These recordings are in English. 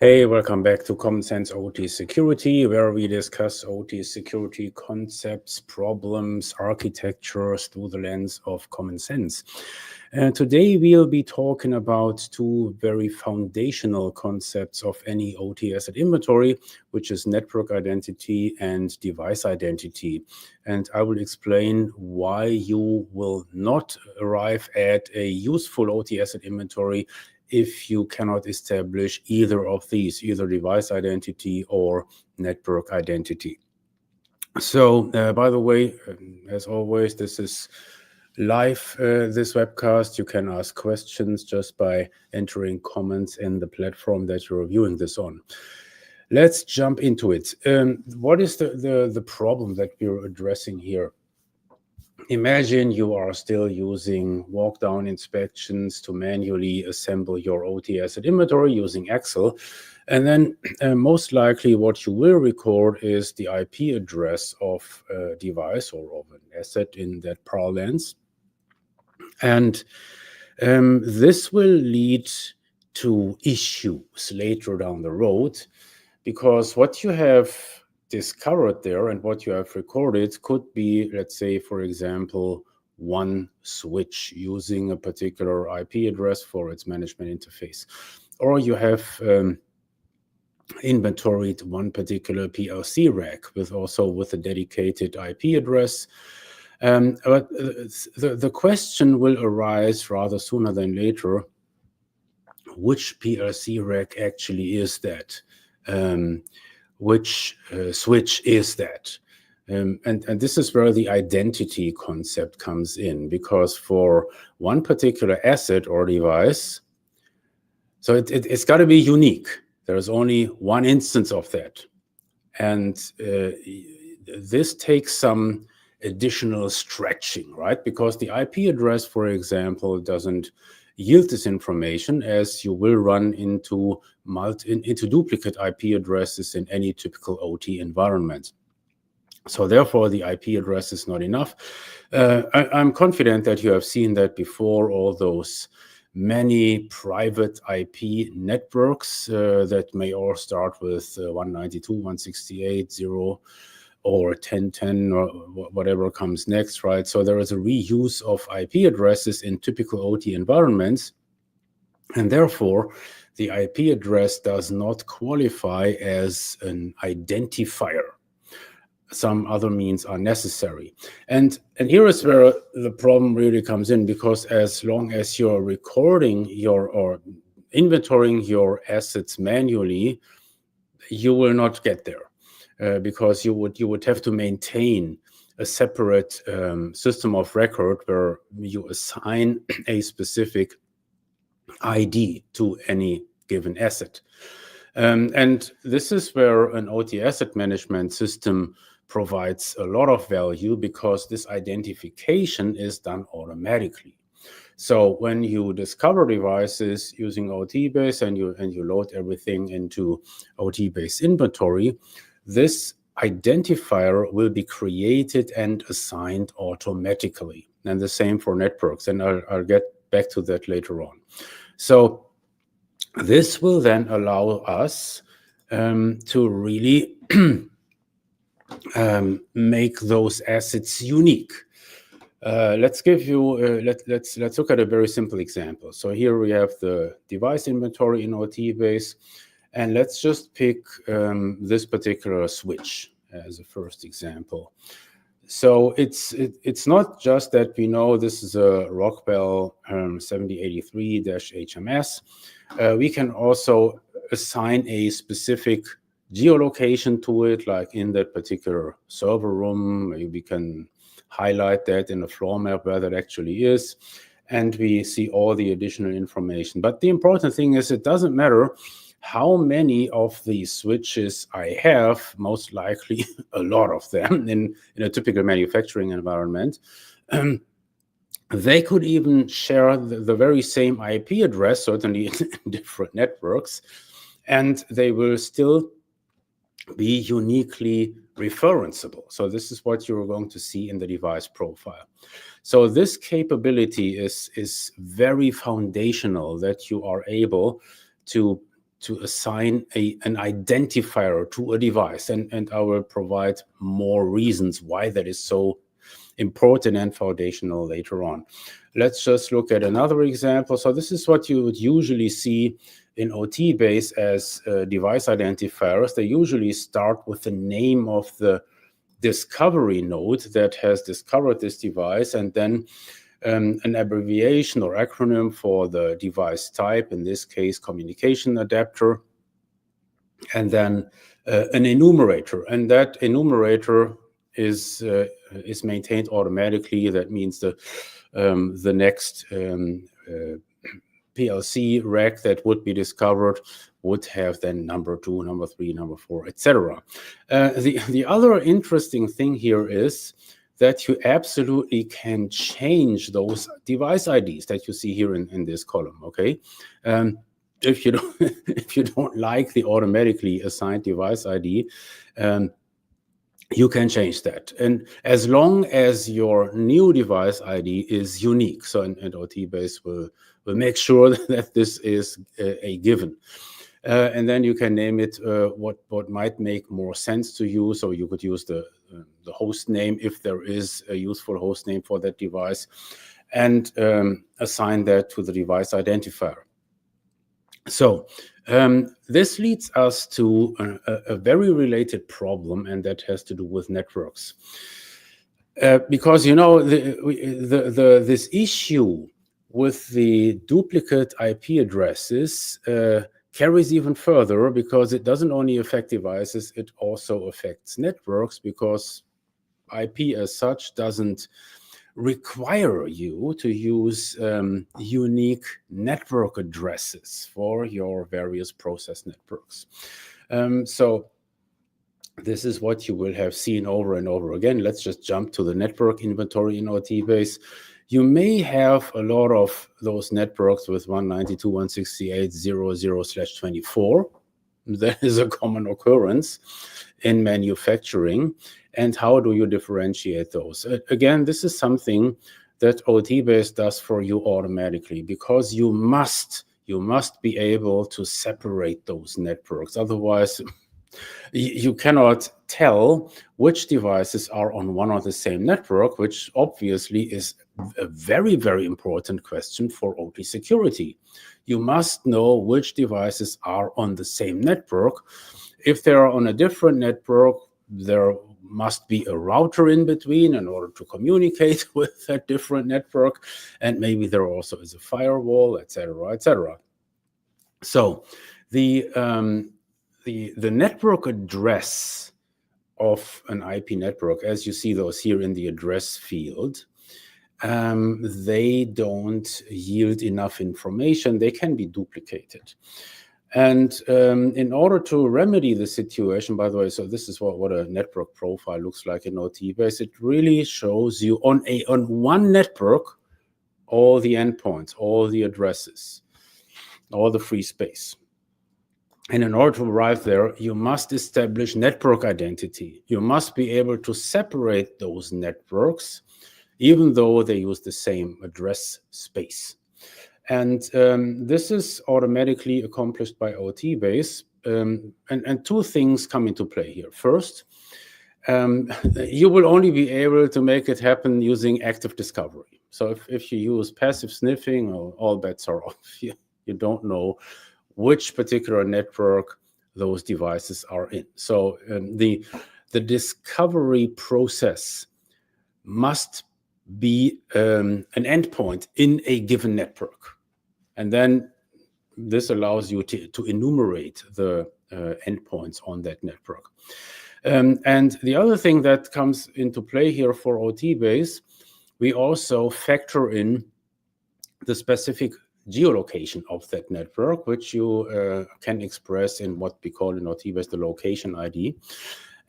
Hey, welcome back to Common Sense OT Security, where we discuss OT security concepts, problems, architectures through the lens of common sense. And today we'll be talking about two very foundational concepts of any OT asset inventory, which is network identity and device identity. And I will explain why you will not arrive at a useful OT asset inventory if you cannot establish either of these, either device identity or network identity. So, by the way, as always, this is live, this webcast. You can ask questions just by entering comments in the platform that you're viewing this on. Let's jump into it. What is the problem that we're addressing here? Imagine you are still using walk-down inspections to manually assemble your OT asset inventory using Excel. And then most likely what you will record is the IP address of a device or of an asset in that parlance. And this will lead to issues later down the road, because what you have discovered there and what you have recorded could be, let's say, for example, one switch using a particular IP address for its management interface. Or you have inventoried one particular PLC rack with a dedicated IP address. But the question will arise rather sooner than later: which PLC rack actually is that? Which switch is that? And this is where the identity concept comes in, because for one particular asset or device, so it's got to be unique. There's only one instance of that. And this takes some additional stretching, right? Because the IP address, for example, doesn't yield this information, as you will run into duplicate IP addresses in any typical OT environment. So therefore, the IP address is not enough. I'm confident that you have seen that before, all those many private IP networks that may all start with 192.168.0 or 10.10 or whatever comes next, right? So there is a reuse of IP addresses in typical OT environments, and therefore the IP address does not qualify as an identifier. Some other means are necessary. And here is where the problem really comes in, because as long as you're recording or inventorying your assets manually, you will not get there. Because you would have to maintain a separate system of record where you assign a specific ID to any given asset. And this is where an OT asset management system provides a lot of value, because this identification is done automatically. So when you discover devices using OTBase and you load everything into OTBase inventory, this identifier will be created and assigned automatically. And the same for networks. And I'll get back to that later on. So this will then allow us to really make those assets unique. Let's look at a very simple example. So here we have the device inventory in OTBase. And let's just pick this particular switch as a first example. So it's not just that we know this is a Rockwell 7083-HMS. We can also assign a specific geolocation to it, like in that particular server room. We can highlight that in a floor map where that actually is. And we see all the additional information. But the important thing is, it doesn't matter how many of these switches I have, most likely a lot of them in a typical manufacturing environment. They could even share the very same IP address, certainly in different networks, and they will still be uniquely referenceable. So this is what you're going to see in the device profile. So this capability is very foundational, that you are able to to assign an identifier to a device, and I will provide more reasons why that is so important and foundational later on. Let's just look at another example. So this is what you would usually see in OT base as device identifiers. They usually start with the name of the discovery node that has discovered this device, and then an abbreviation or acronym for the device type, in this case communication adapter, and then an enumerator, and that enumerator is maintained automatically. That means the next PLC rack that would be discovered would have then number 2, number 3, number 4, etc. The other interesting thing here is that you absolutely can change those device IDs that you see here in this column. Okay, if you don't if you don't like the automatically assigned device ID, you can change that, and as long as your new device ID is unique. So and OT base will make sure that this is a given. And then you can name it what might make more sense to you. So you could use the host name if there is a useful host name for that device, and assign that to the device identifier. So this leads us to a very related problem, and that has to do with networks. Because this issue with the duplicate IP addresses carries even further, because it doesn't only affect devices, it also affects networks, because IP as such doesn't require you to use unique network addresses for your various process networks. So this is what you will have seen over and over again. Let's just jump to the network inventory in OT base. You may have a lot of those networks with 192.168.0.0/24. That is a common occurrence in manufacturing. And how do you differentiate those? Again, this is something that OT base does for you automatically, because you must be able to separate those networks. Otherwise, you cannot tell which devices are on one or the same network, which obviously is a very, very important question for OT security. You must know which devices are on the same network. If they are on a different network, there must be a router in between in order to communicate with that different network, and maybe there also is a firewall, etc., etc. So the network address of an IP network, as you see those here in the address field, they don't yield enough information. They can be duplicated. And in order to remedy the situation, by the way, so this is what a network profile looks like in OT base. It really shows you on one network all the endpoints, all the addresses, all the free space. And in order to arrive there, you must establish network identity. You must be able to separate those networks, even though they use the same address space. And this is automatically accomplished by OT base. And two things come into play here. First, you will only be able to make it happen using active discovery. So if you use passive sniffing, all bets are off. You don't know which particular network those devices are in. So the discovery process must be an endpoint in a given network. And then this allows you to enumerate the endpoints on that network. And the other thing that comes into play here for OT base, we also factor in the specific geolocation of that network, which you can express in what we call in OT base the location ID.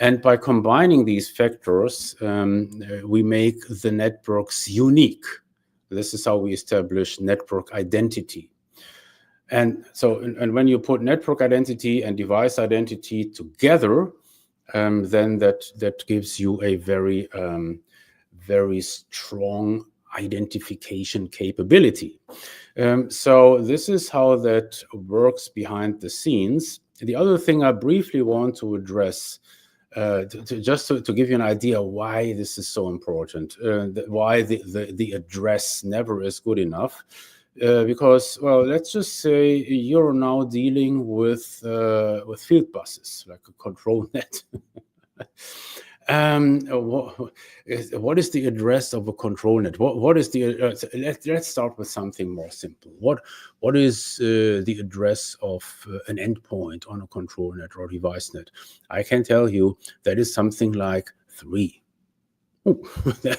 And by combining these factors, we make the networks unique. This is how we establish network identity. And so, and when you put network identity and device identity together, then that gives you a very, very strong identification capability. So this is how that works behind the scenes. The other thing I briefly want to address, to give you an idea why this is so important, why the address never is good enough. Because, well, let's just say you're now dealing with field buses, like a control net. What is the address of a control net? What is the let's start with something more simple. What is the address of an endpoint on a control net or device net? I can tell you that is something like 3. Ooh,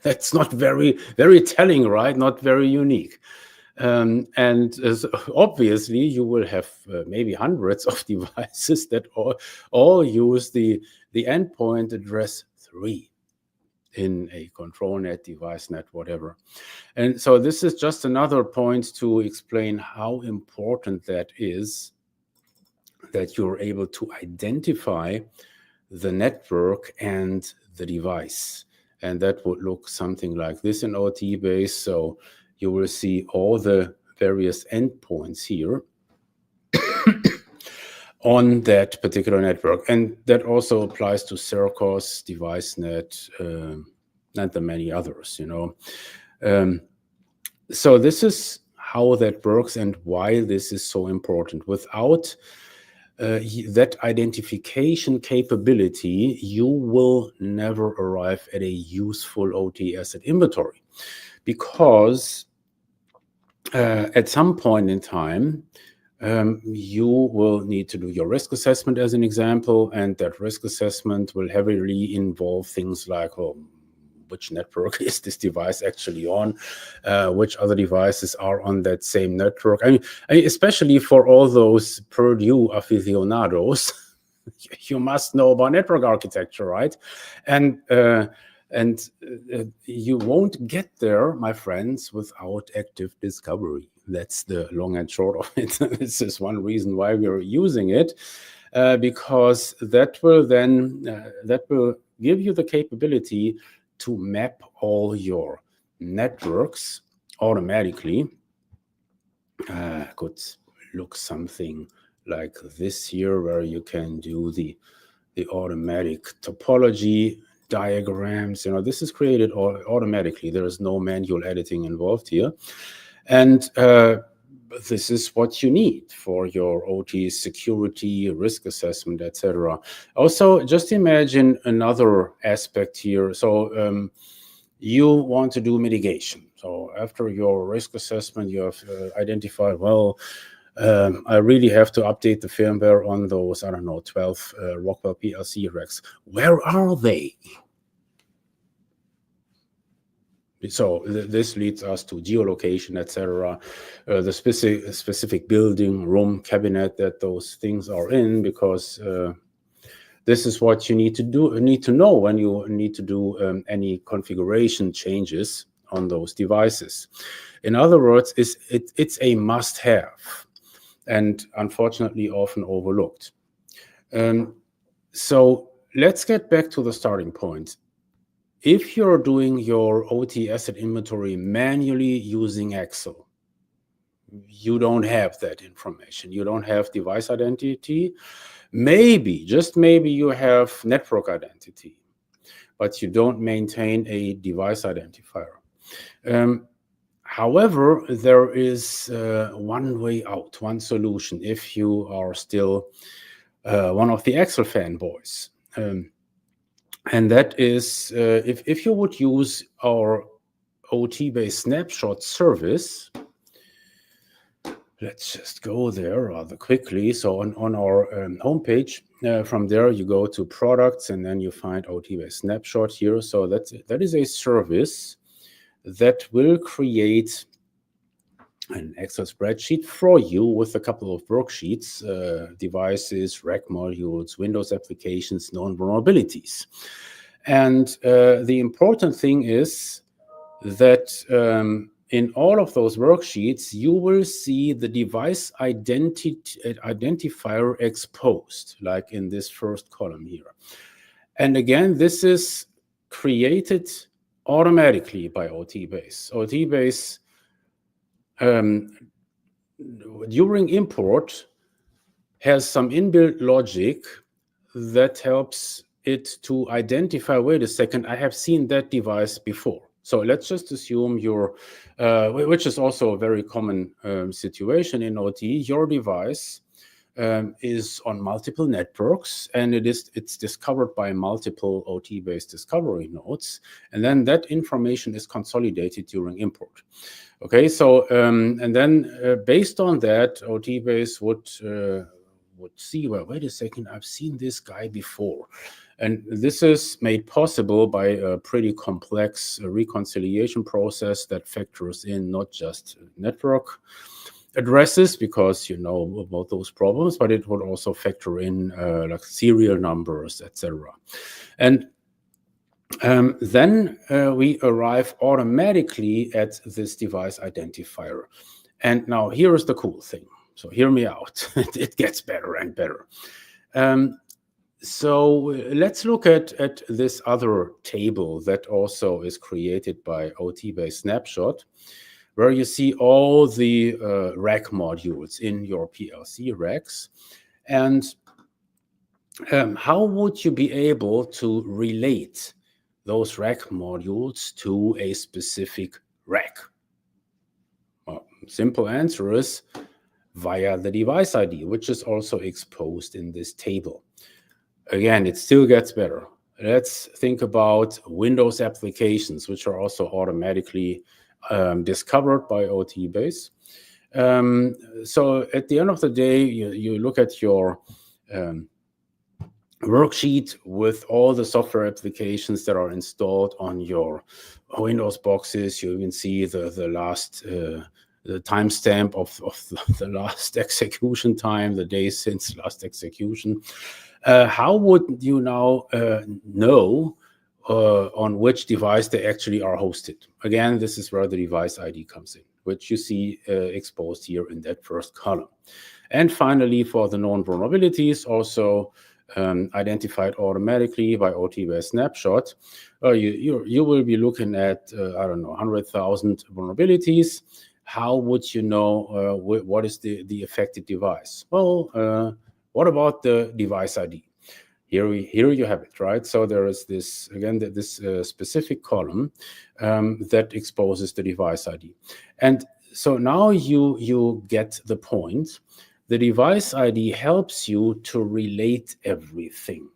that's not very telling, right? Not very unique. And obviously, you will have maybe hundreds of devices that all use the endpoint address 3 in a control net, device net, whatever. And so this is just another point to explain how important that is, that you're able to identify the network and the device. And that would look something like this in OT base. So you will see all the various endpoints here on that particular network. And that also applies to Sercos, DeviceNet, and the many others, So this is how that works and why this is so important. Without that identification capability, you will never arrive at a useful OT asset inventory. Because at some point in time, you will need to do your risk assessment as an example, and that risk assessment will heavily involve things like, which network is this device actually on? Which other devices are on that same network? I mean, especially for all those Purdue aficionados, you must know about network architecture, right? And you won't get there, my friends, without active discovery. That's the long and short of it. This is one reason why we're using it, because that will give you the capability to map all your networks automatically. Could look something like this here, where you can do the automatic topology diagrams. This is created automatically. There is no manual editing involved here. And this is what you need for your OT security, risk assessment, etc. Also, just imagine another aspect here. So you want to do mitigation. So after your risk assessment, you have identified, I really have to update the firmware on those, 12 Rockwell PLC racks. Where are they? So this leads us to geolocation, etc., the specific building, room, cabinet that those things are in, because this is what you need to know when you need to do any configuration changes on those devices. In other words, it's a must-have, and unfortunately often overlooked. So let's get back to the starting point. If you're doing your OT asset inventory manually using Excel, you don't have that information. You don't have device identity. Maybe, just maybe, you have network identity, but you don't maintain a device identifier. However, there is one way out, one solution, if you are still one of the Excel fanboys. And that is, if you would use our OT-based snapshot service, let's just go there rather quickly. So on our homepage, from there you go to products, and then you find OT-based snapshot here. So that is a service that will create an Excel spreadsheet for you with a couple of worksheets, devices, rack modules, Windows applications, known vulnerabilities. And the important thing is that in all of those worksheets, you will see the device identifier exposed, like in this first column here. And again, this is created automatically by OT-base. OT-base during import has some inbuilt logic that helps it to identify, wait a second, I have seen that device before. So let's just assume which is also a very common situation in OT, your device is on multiple networks, and it's discovered by multiple OT-based discovery nodes, and then that information is consolidated during import. Okay, so and then based on that, OT-base would see, well, wait a second, I've seen this guy before. And this is made possible by a pretty complex reconciliation process that factors in not just network addresses, because you know about those problems, but it would also factor in like serial numbers, etc. And then we arrive automatically at this device identifier. And now here is the cool thing. So hear me out. It gets better and better. So let's look at this other table that also is created by OT-based snapshot, where you see all the rack modules in your PLC racks. And how would you be able to relate those rack modules to a specific rack? Well, simple answer is via the device ID, which is also exposed in this table. Again, it still gets better. Let's think about Windows applications, which are also automatically discovered by OT-base. So at the end of the day, you look at your worksheet with all the software applications that are installed on your Windows boxes. You even see the last the timestamp of the last execution time, the days since last execution. How would you now know on which device they actually are hosted? Again, this is where the device ID comes in, which you see exposed here in that first column. And finally, for the known vulnerabilities, also identified automatically by OT-based snapshot, you will be looking at, I don't know, 100,000 vulnerabilities. How would you know what is the affected device? Well, what about the device ID? Here you have it, right? So there is this, again, this specific column that exposes the device ID. And so now you get the point. The device ID helps you to relate everything,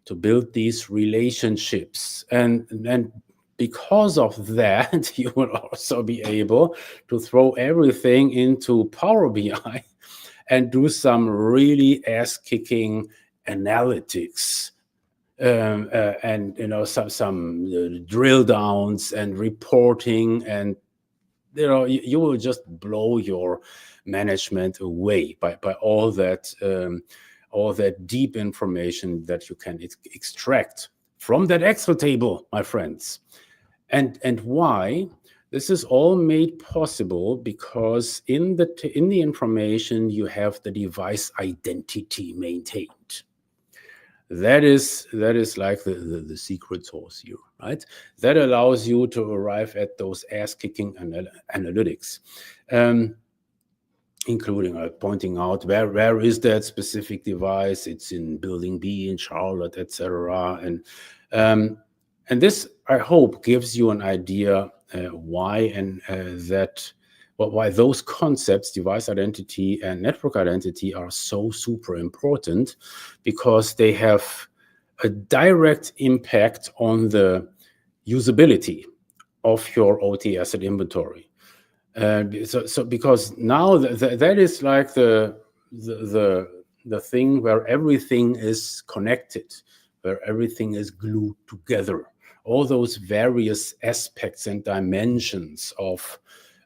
to build these relationships. And because of that, you will also be able to throw everything into Power BI and do some really ass-kicking analytics, and some drill downs and reporting, and you will just blow your management away by all that deep information that you can extract from that Excel table, my friends. And why? This is all made possible because in the information you have the device identity maintained. That is like the secret sauce here, right? That allows you to arrive at those ass-kicking analytics, including pointing out where is that specific device? It's in building B in Charlotte, etc. And this, I hope, gives you an idea why those concepts, device identity and network identity, are so super important, because they have a direct impact on the usability of your OT asset inventory. So because now that is like the thing where everything is connected, where everything is glued together. All those various aspects and dimensions of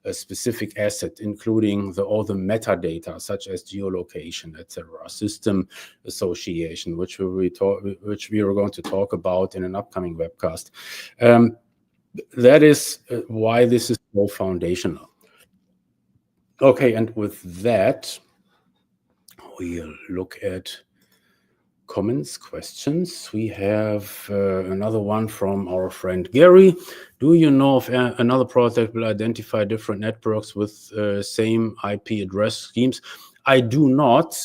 a specific asset, including all the metadata, such as geolocation, etc., system association, which we are going to talk about in an upcoming webcast. That is why this is so foundational. Okay, and with that, we'll look at comments, questions. We have another one from our friend Gary. Do you know if another product that will identify different networks with same IP address schemes? I do not,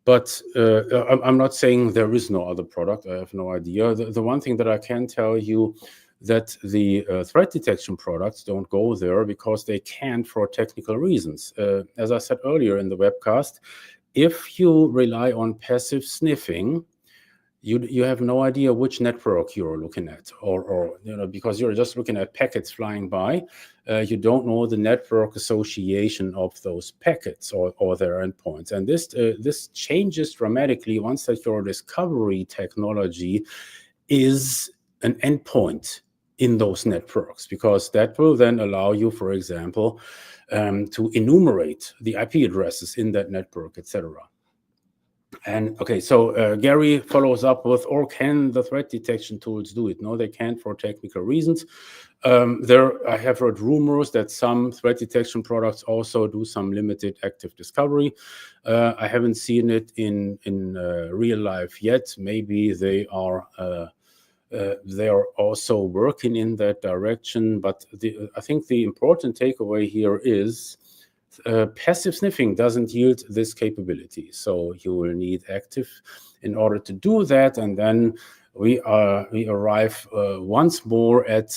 but I'm not saying there is no other product. I have no idea. The one thing that I can tell you, that the threat detection products don't go there because they can't for technical reasons. As I said earlier in the webcast, if you rely on passive sniffing, you have no idea which network you're looking at, or because you're just looking at packets flying by. You don't know the network association of those packets or their endpoints, and this changes dramatically once that your discovery technology is an endpoint in those networks, because that will then allow you, for example, to enumerate the IP addresses in that network, etc. And okay, so Gary follows up with, or can the threat detection tools do it? No, they can't for technical reasons. I have heard rumors that some threat detection products also do some limited active discovery. I haven't seen it in real life yet. Maybe they are also working in that direction. But I think the important takeaway here is passive sniffing doesn't yield this capability. So you will need active in order to do that. And then we arrive once more at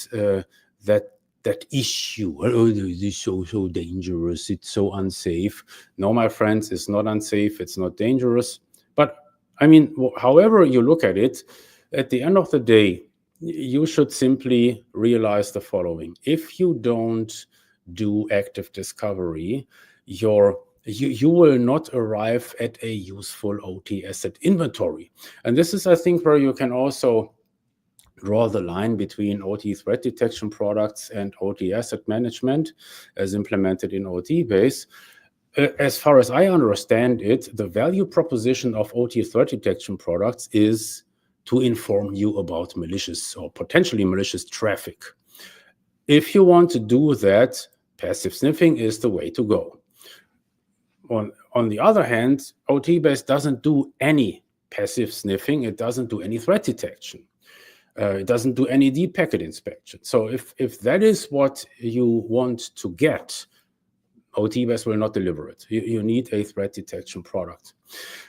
that issue. Oh, this is so dangerous. It's so unsafe. No, my friends, it's not unsafe. It's not dangerous. But I mean, however you look at it, at the end of the day, you should simply realize the following. If you don't do active discovery, you will not arrive at a useful OT asset inventory. And this is, I think, where you can also draw the line between OT threat detection products and OT asset management as implemented in OT base. As far as I understand it, the value proposition of OT threat detection products is to inform you about malicious or potentially malicious traffic. If you want to do that, passive sniffing is the way to go. On the other hand, OT-based doesn't do any passive sniffing. It doesn't do any threat detection. It doesn't do any deep packet inspection. So if that is what you want to get, OT-based will not deliver it. You need a threat detection product.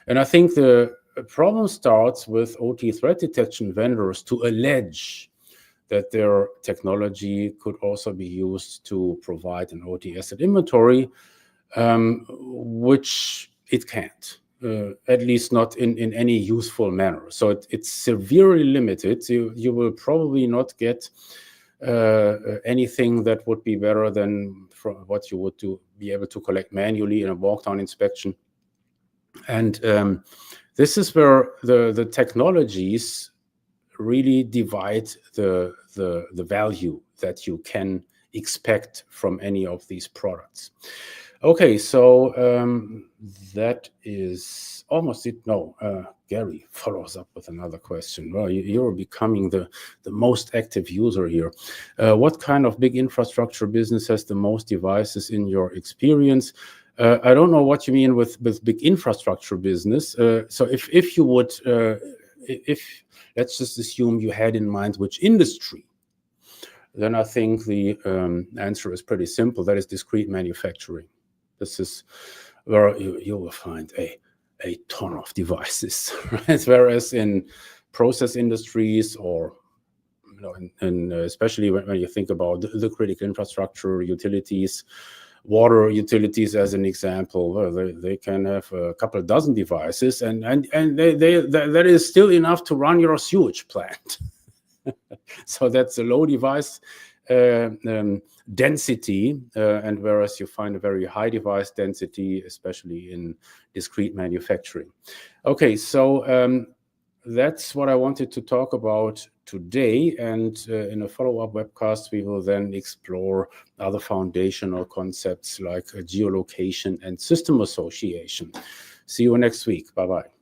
And I think the problem starts with OT threat detection vendors to allege that their technology could also be used to provide an OT asset inventory, which it can't, at least not in any useful manner. So it's severely limited. You will probably not get anything that would be better than from what you would be able to collect manually in a walk-down inspection. And this is where the technologies really divide the value that you can expect from any of these products. Okay, so that is almost it. No, Gary follows up with another question. Well, you're becoming the most active user here. What kind of big infrastructure business has the most devices in your experience? I don't know what you mean with big infrastructure business. So if you would, if let's just assume you had in mind which industry, then I think the answer is pretty simple. That is discrete manufacturing. This is where you will find a ton of devices, right? Whereas in process industries, or and especially when you think about the critical infrastructure, utilities, water utilities as an example, they can have a couple dozen devices, and that is still enough to run your sewage plant. So that's a low device density, and whereas you find a very high device density, especially in discrete manufacturing. Okay, so that's what I wanted to talk about today, and in a follow-up webcast we will then explore other foundational concepts like geolocation and system association. See you next week. Bye-bye.